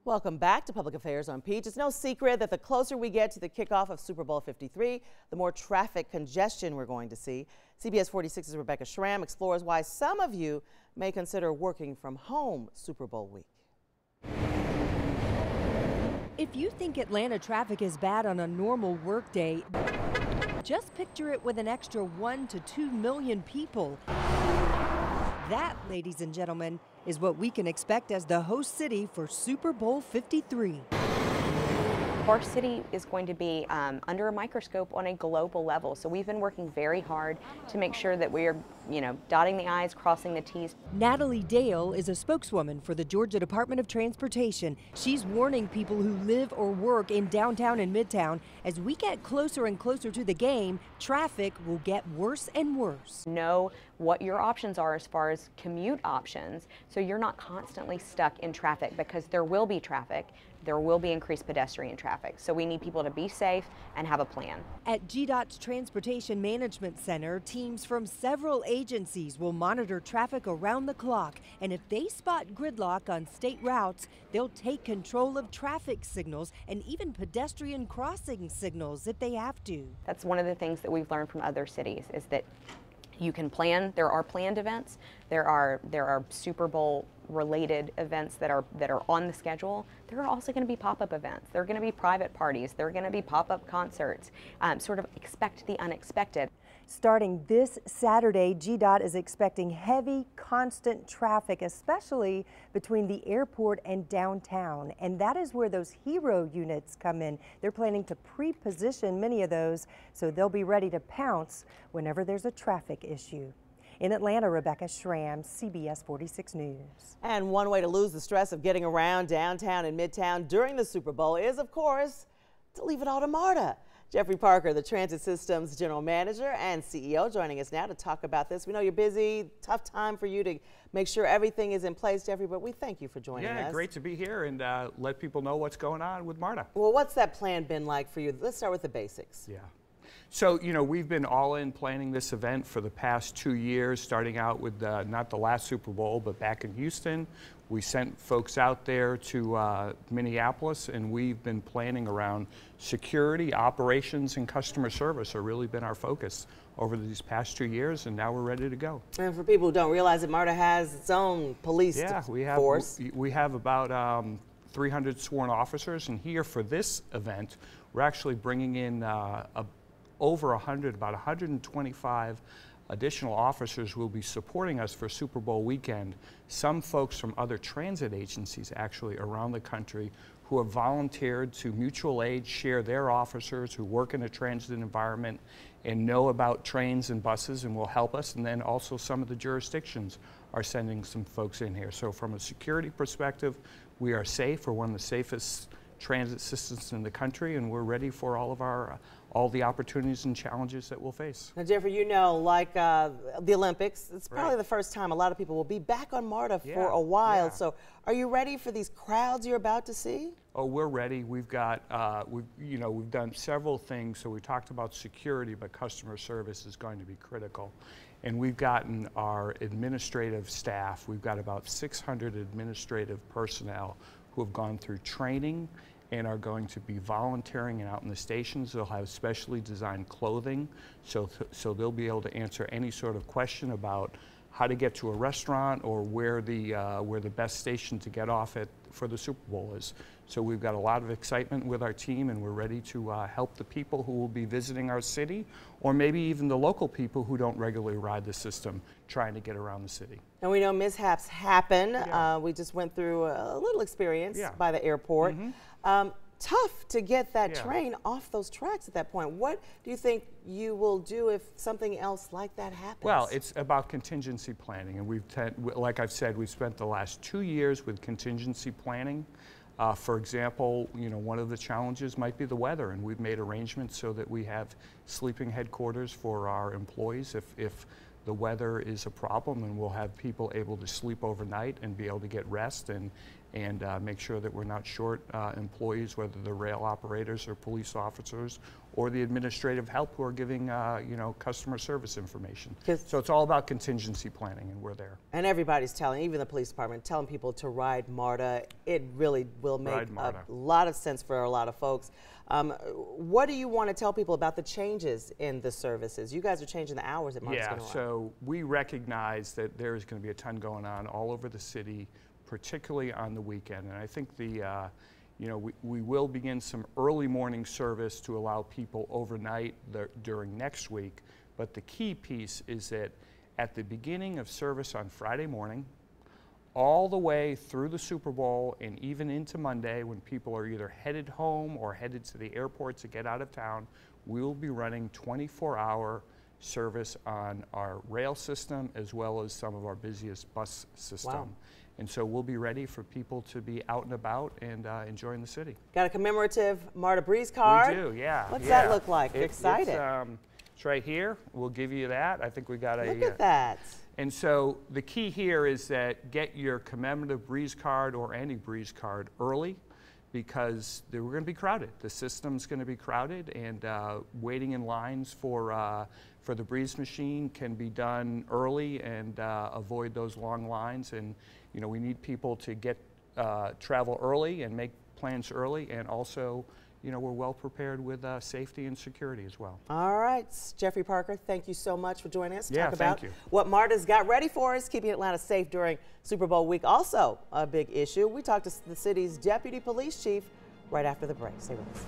Welcome back to Public Affairs on Peach. It's no secret that the closer we get to the kickoff of Super Bowl 53, the more traffic congestion we're going to see. CBS 46's Rebecca Schramm explores why some of you may consider working from home Super Bowl week. If you think Atlanta traffic is bad on a normal workday, just picture it with an extra 1 to 2 million people. That, ladies and gentlemen, is what we can expect as the host city for Super Bowl 53. Our city is going to be under a microscope on a global level, so we've been working very hard to make sure that we are, dotting the I's, crossing the T's. Natalie Dale is a spokeswoman for the Georgia Department of Transportation. She's warning people who live or work in downtown and midtown, as we get closer and closer to the game, traffic will get worse and worse. Know what your options are as far as commute options, so you're not constantly stuck in traffic, because there will be traffic. There will be increased pedestrian traffic. So we need people to be safe and have a plan. At GDOT's Transportation Management Center, teams from several agencies will monitor traffic around the clock. And if they spot gridlock on state routes, they'll take control of traffic signals and even pedestrian crossing signals if they have to. That's one of the things that we've learned from other cities, is that you can plan. There are planned events. There are Super Bowl related events that are on the schedule. There are also going to be pop-up events. There are going to be private parties. There are going to be pop-up concerts. Sort of expect the unexpected. Starting this Saturday, GDOT is expecting heavy, constant traffic, especially between the airport and downtown. And that is where those hero units come in. They're planning to pre-position many of those, so they'll be ready to pounce whenever there's a traffic issue. In Atlanta, Rebecca Schramm, CBS 46 News. And one way to lose the stress of getting around downtown and midtown during the Super Bowl is, of course, to leave it all to MARTA. Jeffrey Parker, the Transit Systems General Manager and CEO, joining us now to talk about this. We know you're busy, tough time for you to make sure everything is in place, Jeffrey, but we thank you for joining us. Yeah, great to be here and let people know what's going on with MARTA. Well, what's that plan been like for you? Let's start with the basics. Yeah. So, we've been all in planning this event for the past 2 years, starting out with not the last Super Bowl, but back in Houston. We sent folks out there to Minneapolis, and we've been planning around security, operations, and customer service have really been our focus over these past 2 years, and now we're ready to go. And for people who don't realize it, MARTA has its own police force. We have about 300 sworn officers, and here for this event, we're actually bringing in over 100, about 125 additional officers will be supporting us for Super Bowl weekend. Some folks from other transit agencies actually around the country who have volunteered to mutual aid share their officers who work in a transit environment and know about trains and buses and will help us. And then also some of the jurisdictions are sending some folks in here. So from a security perspective, we are safe. We're one of the safest transit systems in the country, and we're ready for all the opportunities and challenges that we'll face. Now, Jeffrey, like the Olympics, it's probably the first time a lot of people will be back on MARTA for a while. So are you ready for these crowds you're about to see? Oh, we're ready. We've got, we've done several things. So we talked about security, but customer service is going to be critical. And we've gotten our administrative staff. We've got about 600 administrative personnel who have gone through training and are going to be volunteering and out in the stations. They'll have specially designed clothing, so they'll be able to answer any sort of question about how to get to a restaurant or where the best station to get off at for the Super Bowl is. So we've got a lot of excitement with our team, and we're ready to help the people who will be visiting our city, or maybe even the local people who don't regularly ride the system trying to get around the city. And we know mishaps happen. Yeah. We just went through a little experience by the airport. Mm-hmm. Tough to get that train off those tracks at that point. What do you think you will do if something else like that happens? Well, it's about contingency planning, and like I've said, we've spent the last 2 years with contingency planning. For example, one of the challenges might be the weather, and we've made arrangements so that we have sleeping headquarters for our employees if the weather is a problem, and we'll have people able to sleep overnight and be able to get rest and and make sure that we're not short employees, whether they're rail operators or police officers or the administrative help who are giving you know, customer service information. So it's all about contingency planning, and we're there. And everybody's telling, even the police department, telling people to ride MARTA. It really will make a lot of sense for a lot of folks. What do you want to tell people about the changes in the services? You guys are changing the hours at MARTA's going to allow. So we recognize that there is going to be a ton going on all over the city, particularly on the weekend. And I think the you know, we will begin some early morning service to allow people overnight during next week. But the key piece is that at the beginning of service on Friday morning, all the way through the Super Bowl and even into Monday, when people are either headed home or headed to the airport to get out of town, we will be running 24-hour service on our rail system as well as some of our busiest bus system. Wow. And so we'll be ready for people to be out and about and enjoying the city. Got a commemorative MARTA Breeze card? We do, yeah. What's that look like? Excited. It's right here. We'll give you that. I think we got a... Look at that. And so the key here is that get your commemorative Breeze card or any Breeze card early, because we're going to be crowded. The system's going to be crowded, and waiting in lines for the Breeze machine can be done early and avoid those long lines. And you know, we need people to get travel early and make plans early, and also, you know, we're well prepared with safety and security as well. All right, Jeffrey Parker, thank you so much for joining us to talk thank about you. what MARTA's got ready for us, keeping Atlanta safe during Super Bowl week. Also a big issue. We talked to the city's deputy police chief right after the break. Stay with us.